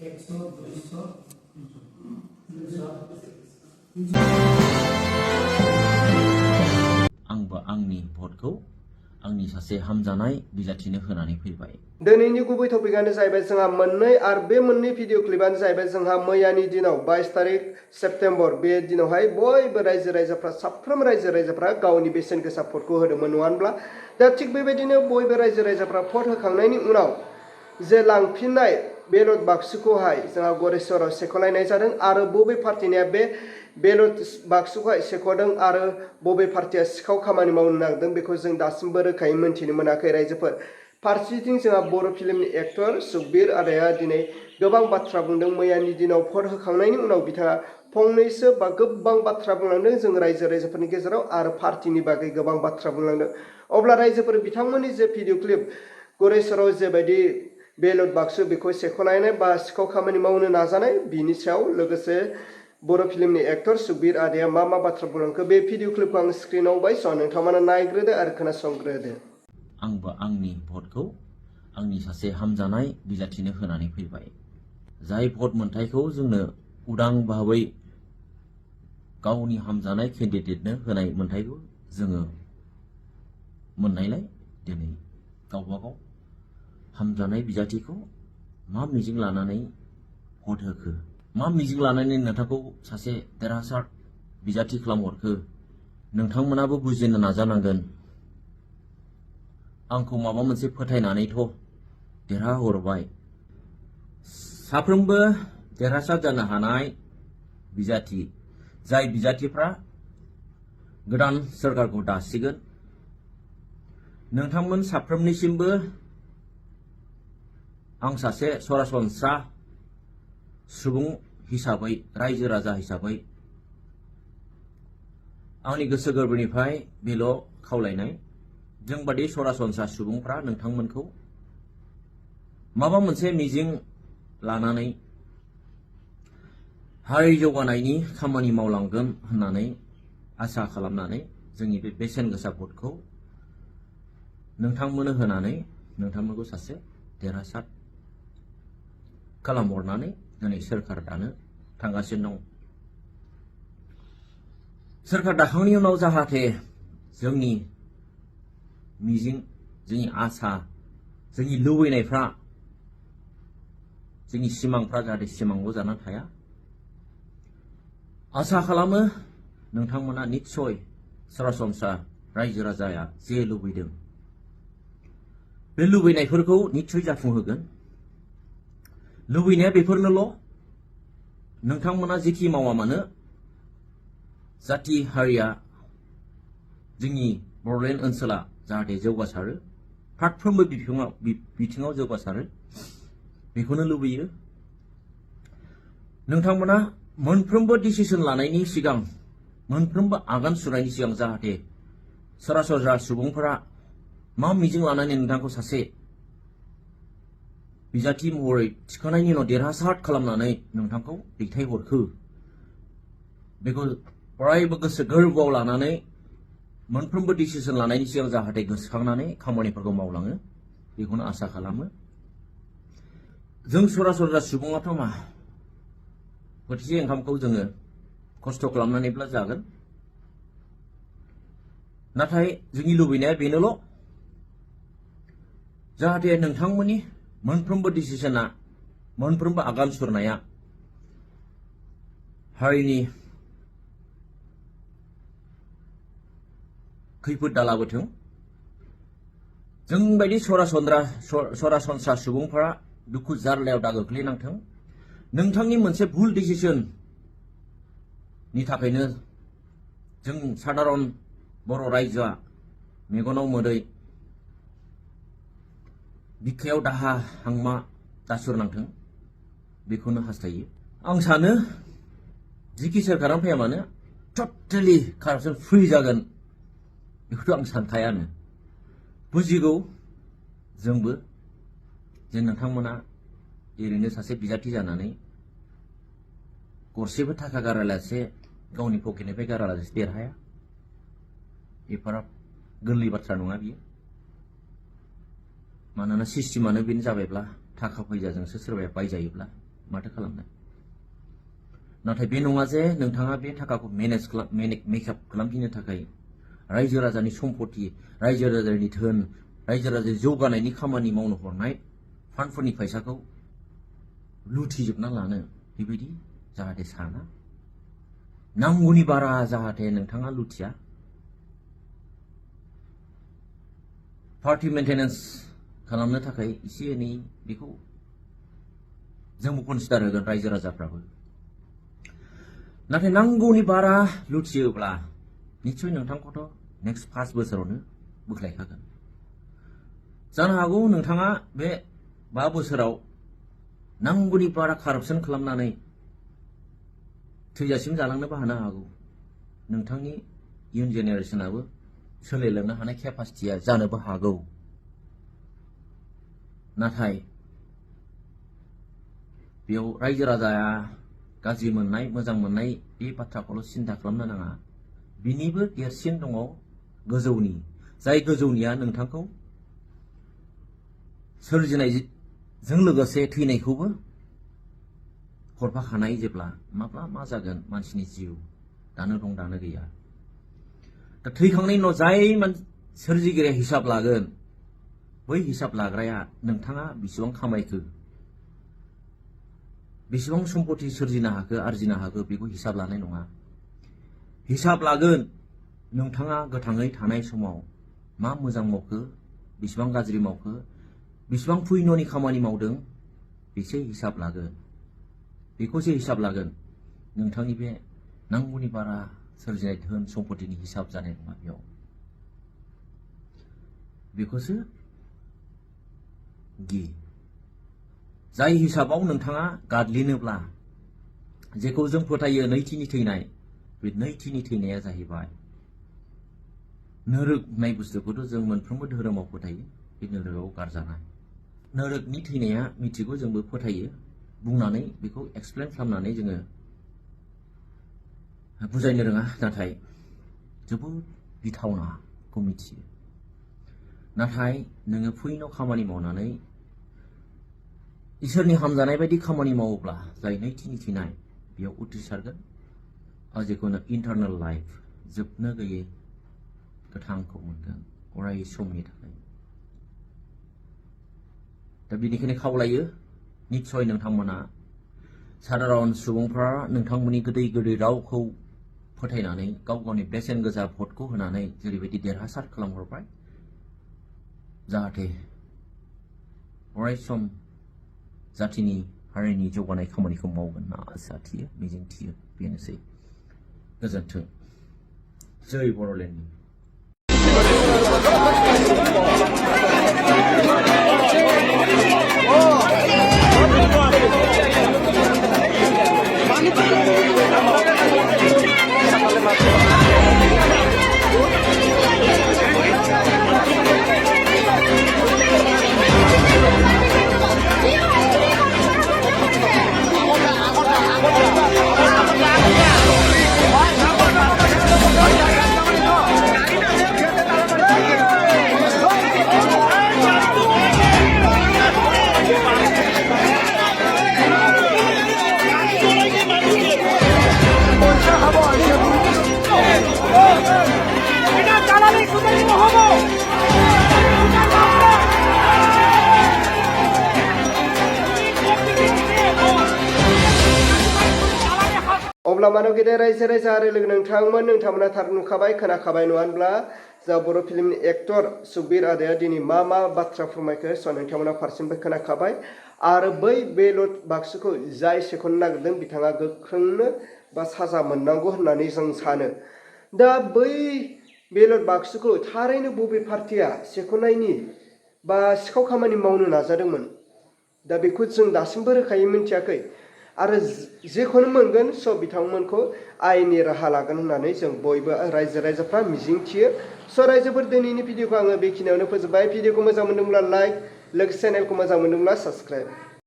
आंबो आंनि भटखौ आंनि सासे हामजानाय बिजाथिनो होनानै फैबाय। दिनैनि गुबै टपिकआनो जाहैबाय जोंहा मोननै आरो बे मोननै भिडिअ क्लिपआनो जाहैबाय जोंहा मैयानि दिनाव 22 तारिख सेप्तेम्बर बे दिनावहाय बयबो रायजो राजाफ्रा साफ्रोम रायजो राजाफ्रा गावनि बेसेन गोसा भटखौ होदोंमोन नङा होनब्ला? दा थिग बेबायदिनो बयबो रायजो राजाफ्रा भट होखांनायनि उनाव जे लांफिननाय बेलट बाक्सुखौहाय जोंहा गरेस्वराव सेख'लायनाय जादों आरो बबे पार्टिनिया बे बेलट बाक्सुखौहाय सेख'दों आरो बबे पार्टिया सिखाव खामानि मावनो नागिरदों बेखौ जों दासिमबो रोखायै मोनथिनो मोनाखै रायजोफोर। फारसेथिं जोंहा बर' फिल्मनि एक्टर सुकबिर आदाया दिनै गोबां बाथ्रा बुंदों। मैयानि दिनाव भट होखांनायनि उनाव बिथाङा फंनैसो बा गोबां बाथ्रा बुंलांदों जों रायजो राजाफोरनि गेजेराव आरो पार्टिनि बागै गोबां बाथ्रा बुंलांदों। अब्ला रायजोफोर बिथांमोननि जे भिडिअ क्लिप गरेस्वराव जेबायदि बेलट बाक्सु बेखौ सेख'लायनाय बा सिखाव खामानि मावनो नाजानाय बिनि सायाव लोगोसे बर' फिल्मनि एक्टर सुकबिर आदाया मा बाथ्रा बुंलांखो बे भिडिअ क्लिपखौ आं स्क्रिनाव होबाय स' नोंथांमोना नायग्रोदो आरो खोनासंग्रोदो। आंबो आंनि भटखौ आंनि सासे हामजानाय बिजाथिनो होनानै फैबाय। जाय भट मोनथायखौ जोंनो उदां भाबै गावनि हामजानाय केन्डिडेटनो होनाय मोनथायखौ जोङो मोननायलाय दिनै गावबागाव हामजानाय बिजाथिखौ मा मिजिं लानानै भट होखो, मा मिजिं लानानै नोंथांखौ सासे देरहासार बिजाथि खालामहरखो नोंथांमोनाबो बुजिनो नाजानांगोन। आंखौ माबा मोनसे फोथायनानैथ' देरहाहरबाय। साफ्रोमबो देरहासार जानो हानाय बिजाथि, जाय बिजाथिफ्रा गोदान सोरखारखौ दासिगोन, नोंथांमोन साफ्रोमनिसिमबो आं सासे सरासनस्रा सुबुं हिसाबै, रायजो राजा हिसाबै आंनि गोसो गोरबोनिफ्राय बेल' खावलायनाय, जोंबादि सरासनस्रा सुबुंफ्रा नोंथांमोनखौ माबा मोनसे मिजिं लानानै हारि जौगानायनि खामानि मावलांगोन होननानै आसा खालामनानै जोंनि बे बेसेन गोसा भटखौ नोंथांमोननो होनानै नोंथांमोनखौ सासे देरहासार खालामहरनानै दिनै सोरखार दानो थांगासिनो दं। सोरखार दाखांनायनि उनाव जाहाथे जोंनि मिजिं, जोंनि आसा, जोंनि लुबैनायफ्रा, जोंनि सिमांफ्रा जाहाथे सिमांल' जानानै थाया। आसा खालामो नोंथांमोना निस्सय सरासनस्रा रायजो राजाया जे लुबैदों बे लुबैनायफोरखौ निस्सय जाफुंहोगोन। लुबैनाया बेफोरनोल', नोंथांमोना जेखि मावा मानो जाथि हारिया, जोंनि बड'लेण्ड ओनसोला जाहाथे जौगासारो, फारफ्रोमबो बिथिङाव जौगासारो, बेखौनो लुबैयो। नोंथांमोना मोनफ्रोमबो डिसिसन लानायनि सिगां, मोनफ्रोमबो आगान सुरनायनि सिगां जाहाथे सरासनस्रा सुबुंफोरा मा मिजिं लानानै नोंथांखौ सासे बिजाथि महरै थिखांनायनि उनाव देरहासार खालामनानै नोंथांखौ दैथायहरखो, बेखौ अरायबो गोसो गोरबोआव लानानै मोनफ्रोमबो डिसिसन लानायनि सिगां जाहाथे गोसोखांनानै खामानिफोरखौ मावलाङो, बेखौनो आसा खालामो। जों सरासनस्रा सुबुङाथ' मा, बोथिसे ओंखामखौ जोङो खस्थ' खालामनानैब्ला जागोन। नाथाय जोंनि लुबैनाया बेनोल', जाहाथे नोंथांमोननि मोनफ्रोमबो डिसिसना, मोनफ्रोमबो आगान सुरनाया हारिनि खैफोद दालाबोथों। जोंबायदि सरासनस्रा सुबुंफोरा दुखु जारलायाव दा गोग्लैनांथों। नोंथांनि मोनसे भुल डिसिसननि थाखायनो जों साधारन बर' रायजोआ मेगनाव मोदै, बिखायाव दाहा हांमा दासुरनांथों, बेखौनो हास्थायो। आं सानो जिखि सोरखारानो फैया मानो टटेलि कारापसन फ्रि जागोन, बेखौथ' आं सानखायानो। बुजिगौ जोंबो जे नोंथांमोना ओरैनो सासे बिजाथि जानानै गरसेबो थाखा गारालासे, गावनि पकेटनिफ्राय गारालासे देरहाया। एफाराब गोरलै बाथ्रा नङा बियो। मानोना सिस्टेमानो बेनो जाबायब्ला, थाखा फैसाजोंसो सोरबाया बायजायोब्ला माथो खालामनो नाथाय बे नङा जे नोंथाङा बे थाखाखौ मेकआप खालामफिननो थाखाय रायजो राजानि सम्पति रायजो राजानि धोन रायजो राजानि जौगानायनि खामानि मावनो हरनाय फान्डफोरनि फैसाखौ लुथिजोबना लानो बेबायदि जाहाथे साना नांगौनि बारा जाहाथे नोंथाङा लुथिया पार्टी मेन्टेनेन्स खालामनो थाखाय एसे एनै बेखौ जोंबो कनसिडार होगोन रायजो राजाफ्राबो नाथाय नांगौनि बारा लुथियोब्ला निश्चय नोंथांखौथ' नेक्स्ट 5 बोसोरावनो बोख्लायखागोन जानो हागौ नोंथाङा बे 5 बोसोराव नांगौनि बारा कारापसन खालामनानै थैजासिम जालांनोबो हानो हागौ नोंथांनि इयुन जेनेरेसनाबो सोलायलांनो हानाय केपासिटिया जानोबो हागौ नाथाय बेयाव रायजो राजाया गाज्रि मोननाय मोजां मोननाय बे बाथ्राखौल' सिन्था खालामनो नाङा बिनिबो देरसिन दङ गोजौनि जाय गोजौनिया नोंथांखौ सोरजिनायजों लोगोसे थैनायखौबो हरफाखानाय जेब्ला माब्ला मा जागोन मानसिनि जिउ दानो दं दानो गैया दा थैखांनायनि उनाव जाय सोरजिगिरिया हिसाब लागोन बै हिसाब लाग्राया नोंथाङा बेसेबां खामायखो बेसेबां सम्पति सोरजिनो हाखो आरजिनो हाखो बेखौ हिसाब लानाय नङा हिसाब लागोन नोंथाङा गोथाङै थानाय समाव मा मोजां मावखो बेसेबां गाज्रि मावखो बेसेबां पुण्यनि खामानि मावदों बेसो हिसाब लागोन बेखौसो हिसाब लागोन नोंथांनि बे नांगौनि बारा सोरजिनाय धोन सम्पतिनि हिसाब जानाय नङा बेयाव बेखौसो गि जाय हिसाबाव नोंथाङा गादलिनोब्ला जेखौ जों फोथायो नैथिनि थैनाय बे नैथिनि थैनाया जाहैबाय नोरोग होननाय बुस्थुखौथ' जों मोनफ्रोमबो धोरोमाव फोथायो बे नोरोगाव गारजानाय नोरोगनि थैनाया मिथिगौ जोंबो फोथायो बुंनानै बेखौ एक्सप्लेन खालामनानै जोङो बुजायनो रोङा नाथाय जोबोद गिथावनाखौ मिथियो नाथाय नोङो पुण्य खामानि मावनानै इसोरनि हामजानाय बायदि खामानि मावोब्ला जाय नैथिनि थैनाय बेयाव उथ्रिसारगोन आरो जेखौनो इन्टारनेल लाइफ जोबनो गैयै गोथांखौ मोनगोन अराय समनि थाखाय दा बेनिखायनो खावलायो निस्सय नोंथांमोना साधारन सुबुंफ्रा नोंथांमोननि गोदै गोदै रावखौ फोथायनानै गाव गावनि बेसेन गोसा भटखौ होनानै जेरैबायदि देरहासार खालामहरबाय जाहाथे अराय सम जातिनि हारिनि जौगानाय खामानिखौ मावगोन होनना आसा थियो मिजिं थियो बेनोसै गोजोन्थों जय बर'लेण्डनि अब्ला मानव गेदेर रायजो राजा आरो लोगो नोंथांमोना थार नुखाबाय खोनाखाबाय नङा होनब्ला जा बर' फिल्मनि एक्टर सुकबिर आदाया दिनै मा बाथ्रा फोरमायखो स' नोंथांमोना फारसेनिफ्राय खोनाखाबाय आरो बै बेलट बाक्सुखौ जाय सेख'नो नागिरदों बिथाङा गोख्रोंनो बा साजा मोननांगौ होननानै जों सानो दा बै बेलट बाक्सुखौ थारैनो बबे पार्टिया सेख'नायनि बा सिखाव खामानि मावनो नाजादोंमोन दा बेखौ जों दासिमबो रोखायै मिन्थियाखै आरो जेखौनो मोनगोन स' बिथांमोनखौ आयेननि राहा लागोन होननानै जों बयबो रायजो राजाफ्रा मिजिंथियो स' रायजोफोर दिनैनि भिडिअखौ आङो बेखिनियावनो फोजोबबाय भिडिअखौ मोजां मोनदोंब्ला लाइक लोगोसे चेनेलखौ मोजां मोनदोंब्ला साबस्क्राइब